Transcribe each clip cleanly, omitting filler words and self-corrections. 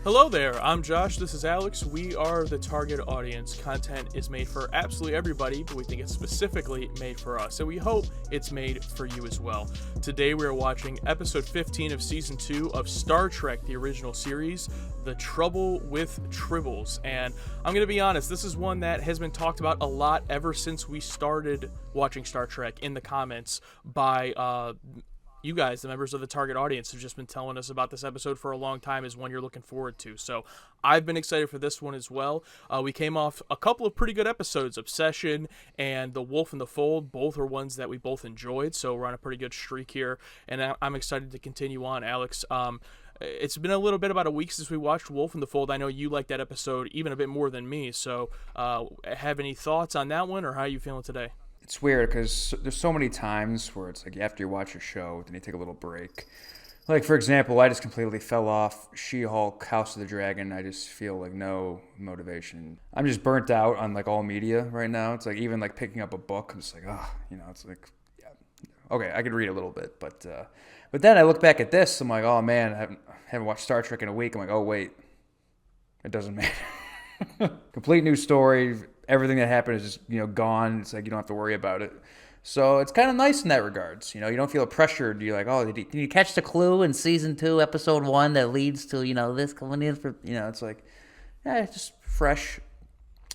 Hello there, I'm Josh, this is Alex. We are the target audience. Content is made for absolutely everybody, but we think it's specifically made for us, and we hope it's made for you as well. Today we are watching episode 15 of season 2 of Star Trek, the original series, The Trouble with Tribbles. And I'm going to be honest, this is one that has been talked about a lot ever since we started watching Star Trek in the comments by you guys, the members of the target audience, have just been telling us about this episode for a long time as one you're looking forward to. So I've been excited for this one as well. We came off a couple of pretty good episodes, Obsession and The Wolf in the Fold. Both are ones that we both enjoyed, so we're on a pretty good streak here, and I'm excited to continue on. Alex, it's been a little bit about a week since we watched Wolf in the Fold. I know you liked that episode even a bit more than me, so have any thoughts on that one, or how are you feeling today? It's weird because there's so many times where it's like after you watch a show, then you take a little break. Like, for example, I just completely fell off She-Hulk, House of the Dragon. I just feel like no motivation. I'm just burnt out on like all media right now. It's like even like picking up a book, I'm just like, it's like, yeah, okay, I could read a little bit, but then I look back at this, I'm like, oh man, I haven't watched Star Trek in a week. I'm like, oh wait, it doesn't matter. Complete new story. Everything that happened is just, gone. It's like you don't have to worry about it. So it's kind of nice in that regards. You don't feel pressured. You're like, oh, did you catch the clue in season 2, episode 1 that leads to, this coming in for, it's like, yeah, it's just fresh.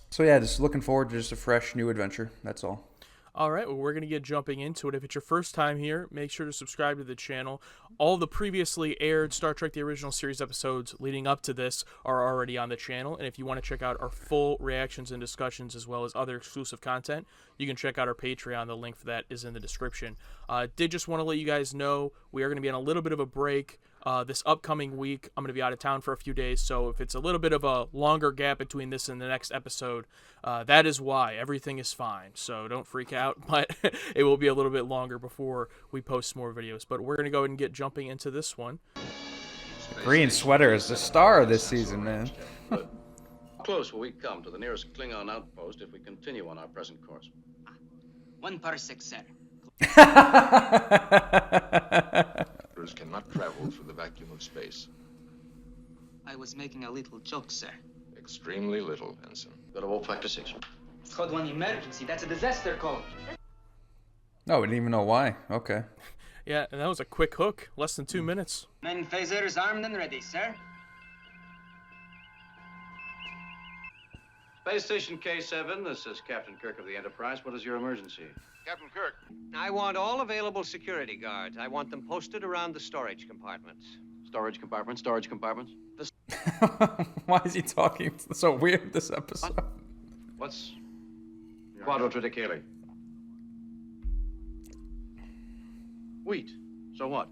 So yeah, just looking forward to just a fresh new adventure. That's all. All right, well, we're going to get jumping into it. If it's your first time here, make sure to subscribe to the channel. All the previously aired Star Trek The Original Series episodes leading up to this are already on the channel. And if you want to check out our full reactions and discussions as well as other exclusive content, you can check out our Patreon. The link for that is in the description. Did just want to let you guys know we are going to be on a little bit of a break this upcoming week. I'm going to be out of town for a few days, so if it's a little bit of a longer gap between this and the next episode, that is why. Everything is fine, so don't freak out, but it will be a little bit longer before we post more videos. But we're going to go ahead and get jumping into this one. The green sweater is the star of this season, man. How close will we come to the nearest Klingon outpost if we continue on our present course? 1 parsec, sir. Cannot travel through the vacuum of space. I was making a little joke, sir. Extremely little, Ensign. Go to all factor 6. It's called one emergency. That's a disaster call. No, we didn't even know why. Okay. Yeah, and that was a quick hook. Less than 2 minutes. Men phasers armed and ready, sir. Space Station K7, this is Captain Kirk of the Enterprise. What is your emergency? Captain Kirk. I want all available security guards. I want them posted around the storage compartments. Storage compartments, storage compartments. Why is he talking so weird this episode? What's Quadro Triticale? Wheat. So what?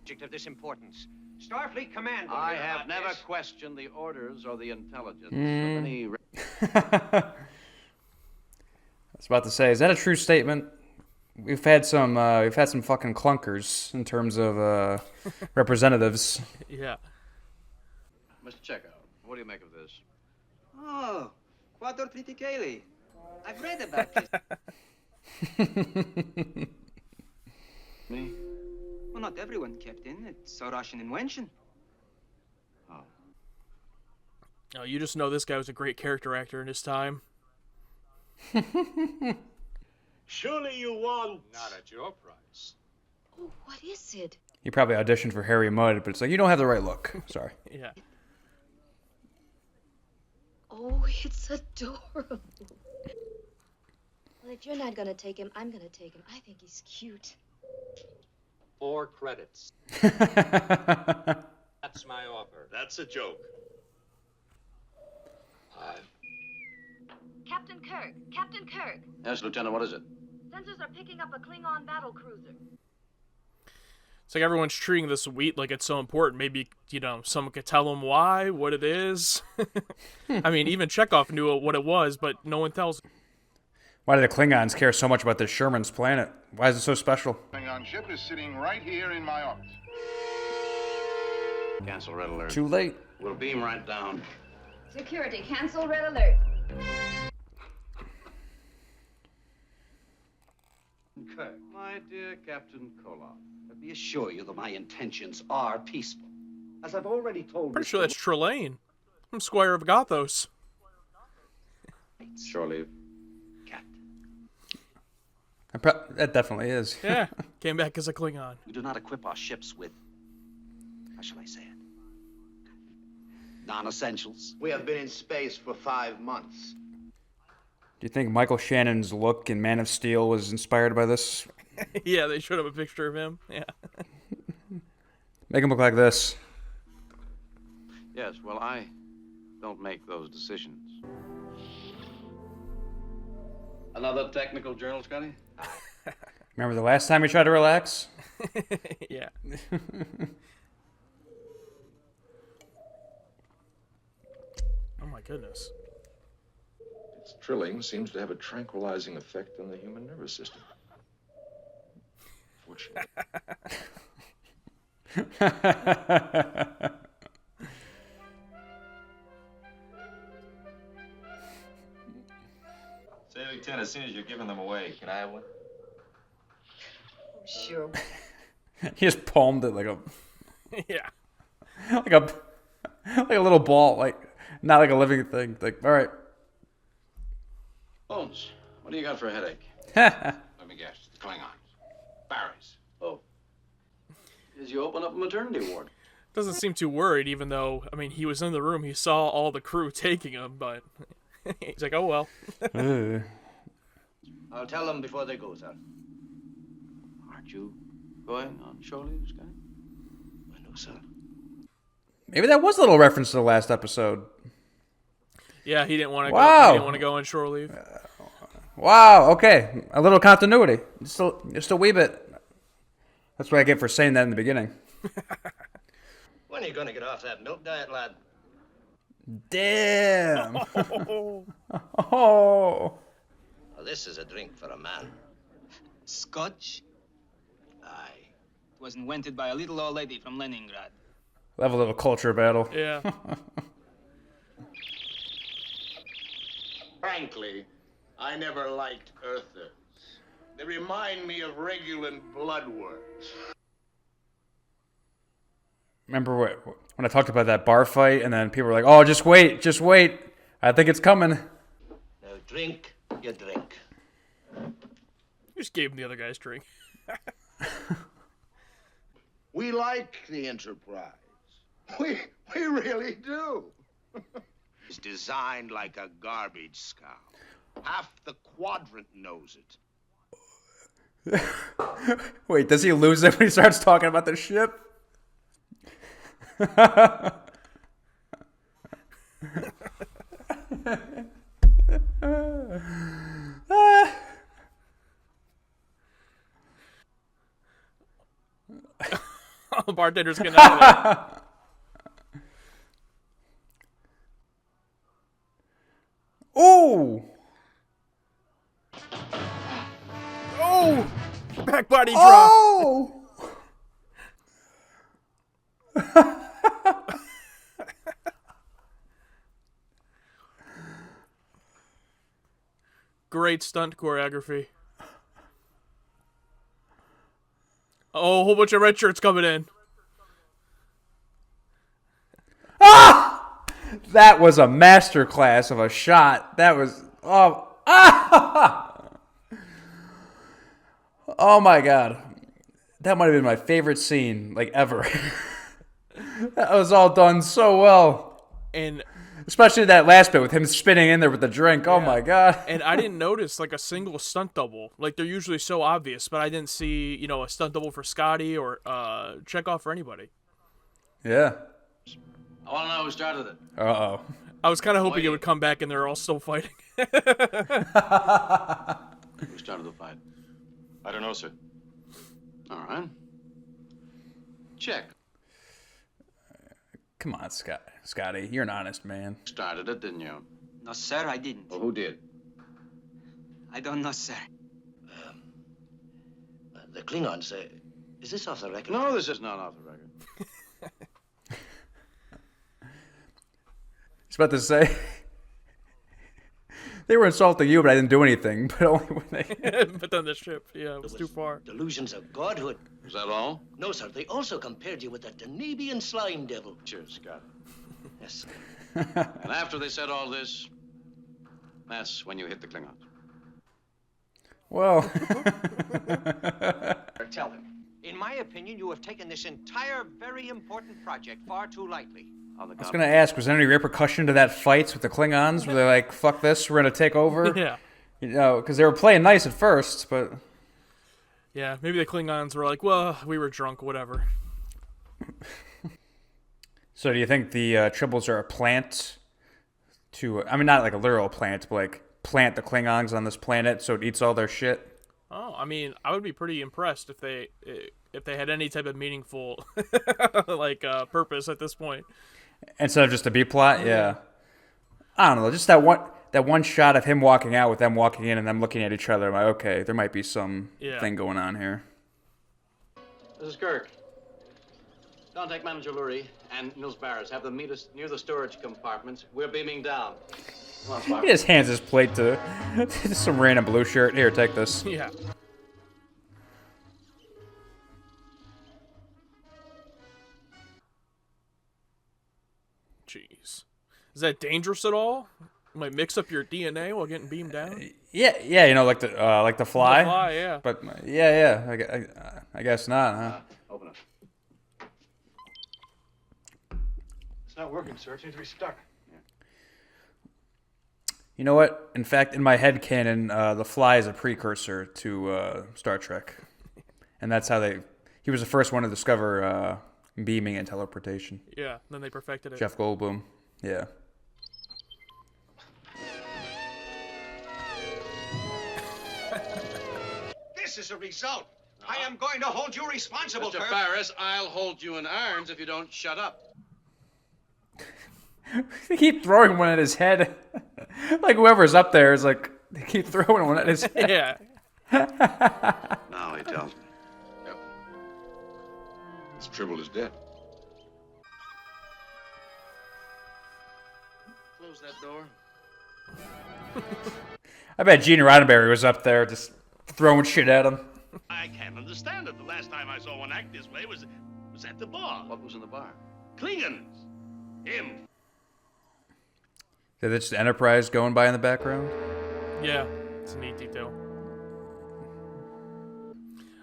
Object of this importance. Starfleet Command. I have never questioned the orders or the intelligence of any... I was about to say, is that a true statement? We've had some fucking clunkers in terms of representatives. Yeah. Mr. Chekhov, what do you make of this? Oh, Quadro Triticale. I've read about this. Me? Well, not everyone, Captain. It's a Russian invention. Oh. Oh, you just know this guy was a great character actor in his time. Surely you want... Not at your price. Oh, what is it? He probably auditioned for Harry Mudd, but it's like, you don't have the right look. Sorry. Yeah. Oh, it's adorable. Well, if you're not gonna take him, I'm gonna take him. I think he's cute. 4 credits. That's my offer. That's a joke. 5. Captain Kirk! Captain Kirk! Yes, Lieutenant, what is it? Sensors are picking up a Klingon battle cruiser. It's like everyone's treating this wheat like it's so important. Maybe, someone could tell them why, what it is. I mean, even Chekhov knew what it was, but no one tells him. Why do the Klingons care so much about this Sherman's planet? Why is it so special? Klingon ship is sitting right here in my office. Cancel red alert. Too late. We'll beam right down. Security, cancel red alert. Kirk, my dear Captain Koloff, let me assure you that my intentions are peaceful. As I've already told Pretty Mr. sure that's Trelane from Squire of Gothos. Surely. Cat. That definitely is. Yeah, came back as a Klingon. We do not equip our ships with, how shall I say it? Non-essentials. We have been in space for 5 months. Do you think Michael Shannon's look in Man of Steel was inspired by this? Yeah, they showed up a picture of him. Yeah. Make him look like this. Yes, well, I don't make those decisions. Another technical journal, Scotty? Remember the last time we tried to relax? Yeah. Oh my goodness. Its trilling seems to have a tranquilizing effect on the human nervous system. Fortunately. Say, Lieutenant, as soon as you're giving them away, can I have one? Sure. He just palmed it like a Yeah. like a little ball, like not like a living thing. Like, all right. Holmes, what do you got for a headache? Let me guess. The Klingons. Barry's. Oh. As you open up a maternity ward. Doesn't seem too worried, even though, I mean, he was in the room. He saw all the crew taking him, but he's like, oh well. I'll tell them before they go, sir. Aren't you going on shore leave, Scotty? I know, sir. Maybe that was a little reference to the last episode. Yeah, he didn't want to go. Wow. He didn't want to go on shore leave. Wow. Okay, a little continuity. Just a wee bit. That's what I get for saying that in the beginning. When are you going to get off that milk diet, lad? Damn. Oh. Oh. Well, this is a drink for a man. Scotch? Aye. It was invented by a little old lady from Leningrad. We'll have a little culture battle. Yeah. Frankly, I never liked Earthers. They remind me of regular bloodworms. Remember when I talked about that bar fight, and then people were like, "Oh, just wait. I think it's coming." Now drink, you drink. He just gave him the other guy's drink. We like the Enterprise. We really do. It's designed like a garbage scow. Half the quadrant knows it. Wait, does he lose it when he starts talking about the ship? The bartender's getting out of there. Ooh! Oh! Back body drop. Oh! Great stunt choreography. Oh, a whole bunch of red shirts coming in. Ah! That was a masterclass of a shot. That was oh my god. That might have been my favorite scene like ever. That was all done so well. And especially that last bit with him spinning in there with the drink. Oh my god. And I didn't notice like a single stunt double. Like they're usually so obvious, but I didn't see, a stunt double for Scotty or Chekhov or anybody. Yeah. I want to know who started it. Uh-oh. I was kind of hoping it would come back and they're all still fighting. Who started the fight? I don't know, sir. All right. Check. Come on, Scotty. You're an honest man. Started it, didn't you? No, sir, I didn't. Well, who did? I don't know, sir. The Klingons say, is this off the record? No, this is not off the record. He's about to say. They were insulting you, but I didn't do anything. But only when they. But then the ship, yeah, it was too far. Delusions of godhood. Is that all? No, sir. They also compared you with that Danubian slime devil. Cheers, Scott. Yes. And after they said all this, that's when you hit the Klingons. Well. Tell him. In my opinion, you have taken this entire very important project far too lightly. I was going to ask, was there any repercussion to that fight with the Klingons? Were they like, fuck this, we're going to take over? Yeah. You know, because they were playing nice at first, but... Yeah, maybe the Klingons were like, well, we were drunk, whatever. So do you think the Tribbles are a plant to... I mean, not like a literal plant, but like plant the Klingons on this planet so it eats all their shit? Oh, I mean, I would be pretty impressed if they had any type of meaningful purpose at this point. Instead of just a B plot, yeah. I don't know, just that one shot of him walking out with them walking in and them looking at each other. I'm like, okay, there might be some thing going on here. This is Kirk. Contact Manager Lurie and Nils Barris. Have them meet us near the storage compartments. We're beaming down. Come on, Spock. He just hands his plate to some random blue shirt. Here, take this. Yeah. Jeez. Is that dangerous at all? Might mix up your DNA while getting beamed down? Yeah, you know, like the fly. The fly, yeah. But yeah, I guess not, huh? Open it. It's not working, sir. It seems to be stuck. You know what? In fact, in my head canon, the fly is a precursor to Star Trek, and that's how he was the first one to discover beaming and teleportation. Yeah, then they perfected it. Jeff Goldblum. Yeah. This is a result. I am going to hold you responsible, Mr. Kirk. Barris, I'll hold you in irons if you don't shut up. They keep throwing one at his head. Like whoever's up there is like, they keep throwing one at his head. Yeah. Now he tells me. Yep. This Tribble is dead. Close that door. I bet Gene Roddenberry was up there just throwing shit at him. I can't understand it. The last time I saw one act this way was at the bar. What was in the bar? Klingons. Him. Is that just Enterprise going by in the background? Yeah, it's a neat detail.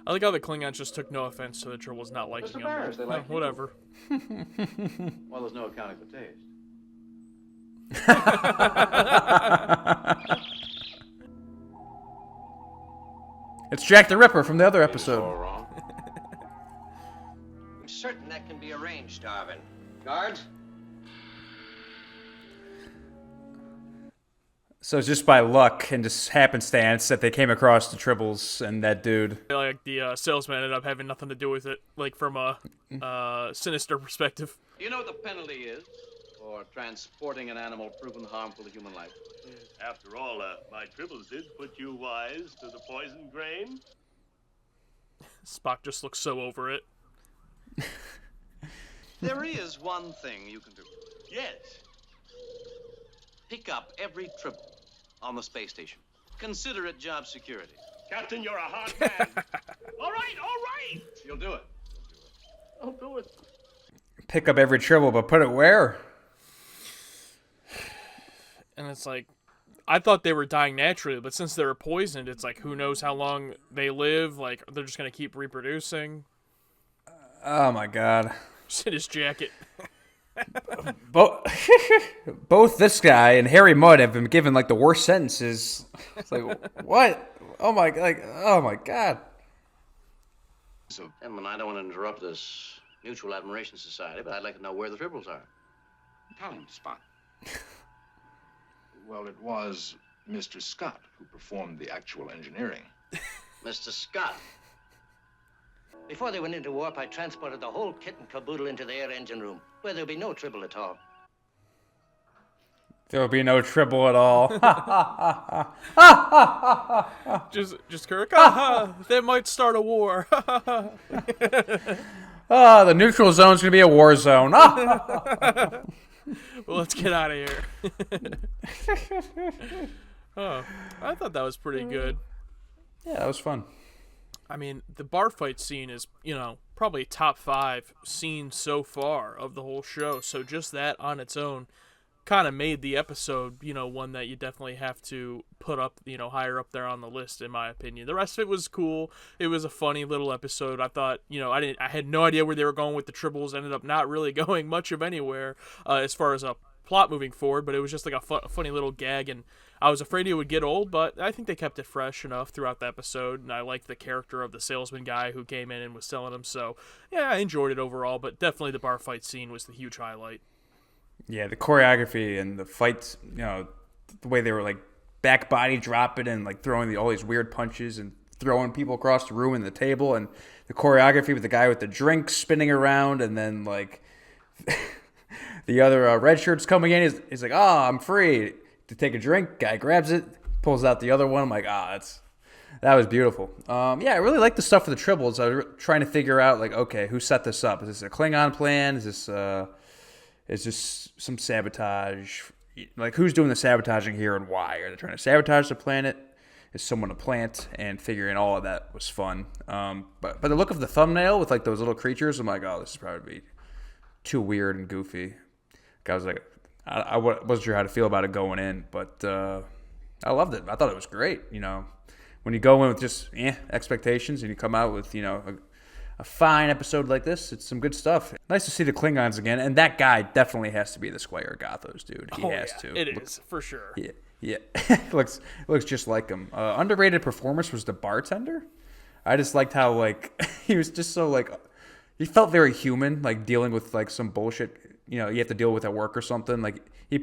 I like how the Klingons just took no offense to the Tribbles not liking Mr. Barris, they like you. whatever. Well, there's no accounting for taste. It's Jack the Ripper from the other episode. All wrong. I'm certain that can be arranged, Darwin. Guards? So it's just by luck and just happenstance that they came across the Tribbles and that dude. Like the salesman ended up having nothing to do with it, like from a sinister perspective. Do you know what the penalty is for transporting an animal proven harmful to human life? After all, my Tribbles did put you wise to the poison grain. Spock just looks so over it. There is one thing you can do. Yes. Pick up every Tribble on the space station. Consider it job security. Captain, you're a hard man. All right. You'll do it. I'll do it. Pick up every Tribble, but put it where? And it's like, I thought they were dying naturally, but since they're poisoned, it's like, who knows how long they live? Like, they're just going to keep reproducing. Oh my god. Just in his jacket. Both this guy and Harry Mudd have been given like the worst sentences. It's like, what? Oh my god. So, Edmund, I don't want to interrupt this Mutual Admiration Society, but I'd like to know where the Tribbles are. Tell him, Spock. Well, it was Mr. Scott who performed the actual engineering. Mr. Scott. Before they went into warp, I transported the whole kit and caboodle into the air engine room, where there'll be no Tribble at all. There'll be no Tribble at all. just Kirk. They might start a war. The neutral zone's gonna be a war zone. Well, let's get out of here. Oh, I thought that was pretty good. Yeah, that was fun. I mean, the bar fight scene is, probably top 5 scenes so far of the whole show. So just that on its own kind of made the episode, one that you definitely have to put up, higher up there on the list, in my opinion. The rest of it was cool. It was a funny little episode. I thought, I had no idea where they were going with the Tribbles. Ended up not really going much of anywhere as far as a plot moving forward, but it was just like a funny little gag, and I was afraid it would get old, but I think they kept it fresh enough throughout the episode, and I liked the character of the salesman guy who came in and was selling them, so yeah, I enjoyed it overall, but definitely the bar fight scene was the huge highlight. Yeah, the choreography and the fights, the way they were like back body dropping and like throwing all these weird punches and throwing people across the room and the table, and the choreography with the guy with the drink spinning around, and then like the other red shirt's coming in. He's like, "Oh, I'm free to take a drink." Guy grabs it, pulls out the other one. I'm like, that was beautiful. Yeah, I really like the stuff with the Tribbles. I was trying to figure out like, okay, who set this up? Is this a Klingon plan? Is this some sabotage? Like, who's doing the sabotaging here and why? Are they trying to sabotage the planet? Is someone a plant? And figuring all of that was fun. But the look of the thumbnail with like those little creatures, I'm like, oh, this is probably too weird and goofy. I was like, I wasn't sure how to feel about it going in, but I loved it. I thought it was great. When you go in with just expectations and you come out with a fine episode like this, it's some good stuff. Nice to see the Klingons again, and that guy definitely has to be the Squire Gothos dude. He has to. It is for sure. Yeah. looks just like him. Underrated performance was the bartender. I just liked how like he was just so like he felt very human, like dealing with like some bullshit. You have to deal with at work or something. Like he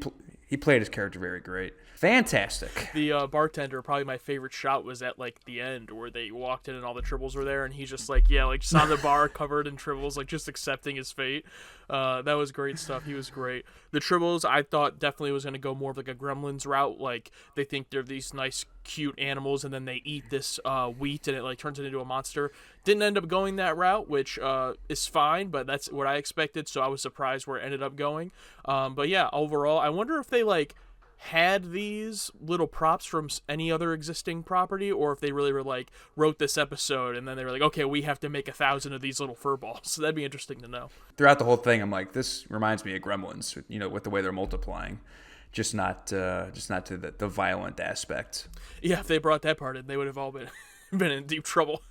played his character very great. Fantastic. The bartender, probably my favorite shot was at like the end where they walked in and all the Tribbles were there, and he's just like, just on the bar covered in Tribbles, like just accepting his fate. That was great stuff. He was great. The Tribbles, I thought definitely was going to go more of like a Gremlins route. Like they think they're these nice, cute animals, and then they eat this wheat, and it like turns it into a monster. Didn't end up going that route, which is fine, but that's what I expected. So I was surprised where it ended up going. But yeah, overall, I wonder if they like had these little props from any other existing property, or if they really were like wrote this episode and then they were like, okay, we have to make 1,000 of these little fur balls. So that'd be interesting to know. Throughout the whole thing, I'm like, this reminds me of Gremlins, with the way they're multiplying, just not to the violent aspect. Yeah, if they brought that part in, they would have all been in deep trouble.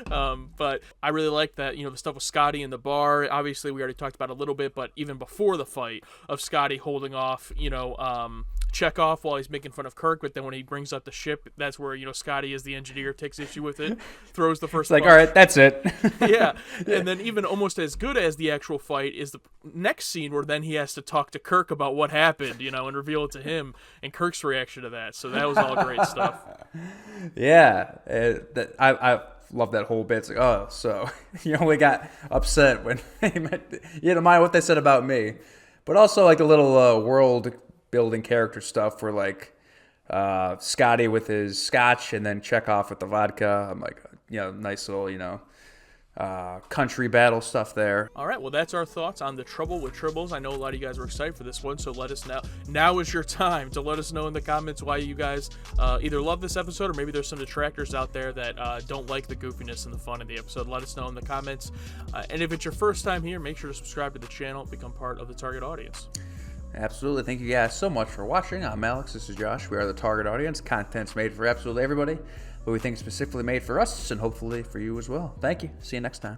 But I really like that, the stuff with Scotty in the bar. Obviously, we already talked about it a little bit, but even before the fight of Scotty holding off, Chekhov while he's making fun of Kirk, but then when he brings up the ship, that's where, Scotty as the engineer takes issue with it, throws the first like, punch. All right, that's it. Yeah. And then even almost as good as the actual fight is the next scene where then he has to talk to Kirk about what happened, and reveal it to him, and Kirk's reaction to that. So that was all great stuff. Yeah. I love that whole bit. It's like, oh, so you only got upset when you didn't mind what they said about me. But also like a little world building character stuff where like Scotty with his scotch and then Chekhov with the vodka. I'm like, nice little, country battle stuff there. All right, well, that's our thoughts on The Trouble with Tribbles. I know a lot of you guys were excited for this one, so let us know. Now is your time to let us know in the comments why you guys either love this episode or maybe there's some detractors out there that don't like the goofiness and the fun of the episode. Let us know in the comments. And if it's your first time here, make sure to subscribe to the channel and become part of the target audience. Absolutely. Thank you guys so much for watching. I'm Alex. This is Josh. We are the target audience. Content's made for absolutely everybody, but we think it's specifically made for us and hopefully for you as well. Thank you. See you next time.